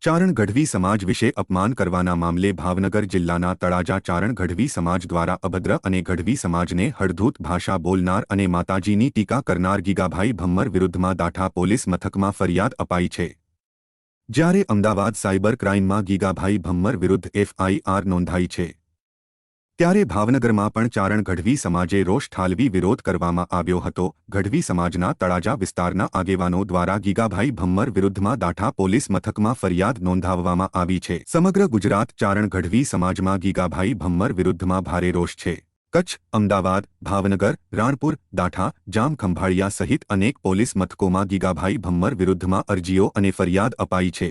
ચારણ ગઢવી સમાજ વિશે અપમાન કરવાના મામલે ભાવનગર જિલ્લાના તળાજા ચારણ ગઢવી સમાજ દ્વારા અભદ્ર અને ગઢવી સમાજને હળધૂત ભાષા બોલનાર અને માતાજીની ટીકા કરનાર ગીગાભાઈ ભમ્મર વિરુદ્ધમાં દાઠા પોલીસ મથકમાં ફરિયાદ અપાઈ છે। જ્યારે અમદાવાદ સાયબર ક્રાઇમમાં ગીગાભાઈ ભમ્મર વિરુદ્ધ FIR નોંધાઈ છે, ત્યારે ભાવનગરમાં પણ ચારણ ગઢવી સમાજે રોષ ઠાલવી વિરોધ કરવામાં આવ્યો હતો। ગઢવી સમાજના તળાજા વિસ્તારના આગેવાનો દ્વારા ગીગાભાઈ ભમ્મર વિરુદ્ધમાં દાઠા પોલીસ મથકમાં ફરિયાદ નોંધાવવામાં આવી છે। સમગ્ર ગુજરાત ચારણ ગઢવી સમાજમાં ગીગાભાઈ ભમ્મર વિરુદ્ધમાં ભારે રોષ છે। કચ્છ, અમદાવાદ, ભાવનગર, રાણપુર, દાઠા, જામખંભાળિયા સહિત અનેક પોલીસ મથકોમાં ગીગાભાઈ ભમ્મર વિરુદ્ધમાં અરજીઓ અને ફરિયાદ અપાઈ છે।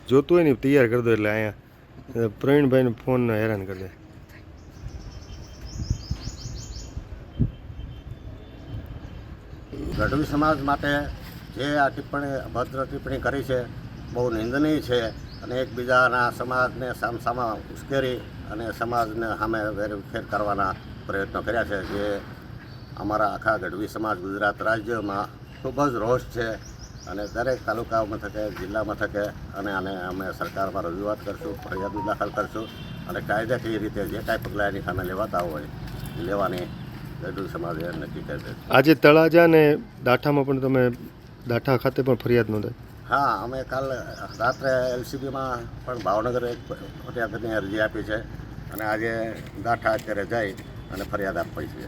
જોતું હોય ને તૈયાર કરી દો એટલે અહીંયા પ્રવીણભાઈને ફોન હેરાન કરી દે। ગઢવી સમાજ માટે જે આ અભદ્ર ટિપ્પણી કરી છે બહુ નિંદનીય છે અને એકબીજાના સમાજને સામસામા ઉશ્કેરી અને સમાજને સામે વેરવિખેર કરવાના પ્રયત્નો કર્યા છે, જે અમારા આખા ગઢવી સમાજ ગુજરાત રાજ્યમાં ખૂબ જ રોષ છે અને દરેક તાલુકા મથકે, જિલ્લા મથકે અને આને અમે સરકારમાં રજૂઆત કરશું, ફરિયાદ દાખલ કરશું અને કાયદાકીય રીતે જે કાંઈ પગલાં એની સામે લેવાતા હોય એ લેવાની ગઢવી સમાજે નક્કી કરી છે। આજે તળાજા ને દાઠામાં પણ તમે દાઠા ખાતે પણ ફરિયાદ નોંધાઈ? હા, અમે કાલ રાત્રે LCBમાં પણ ભાવનગર એક ફરિયાદની અરજી આપી છે અને આજે દાઠા અત્યારે જઈ અને ફરિયાદ આપવી છે।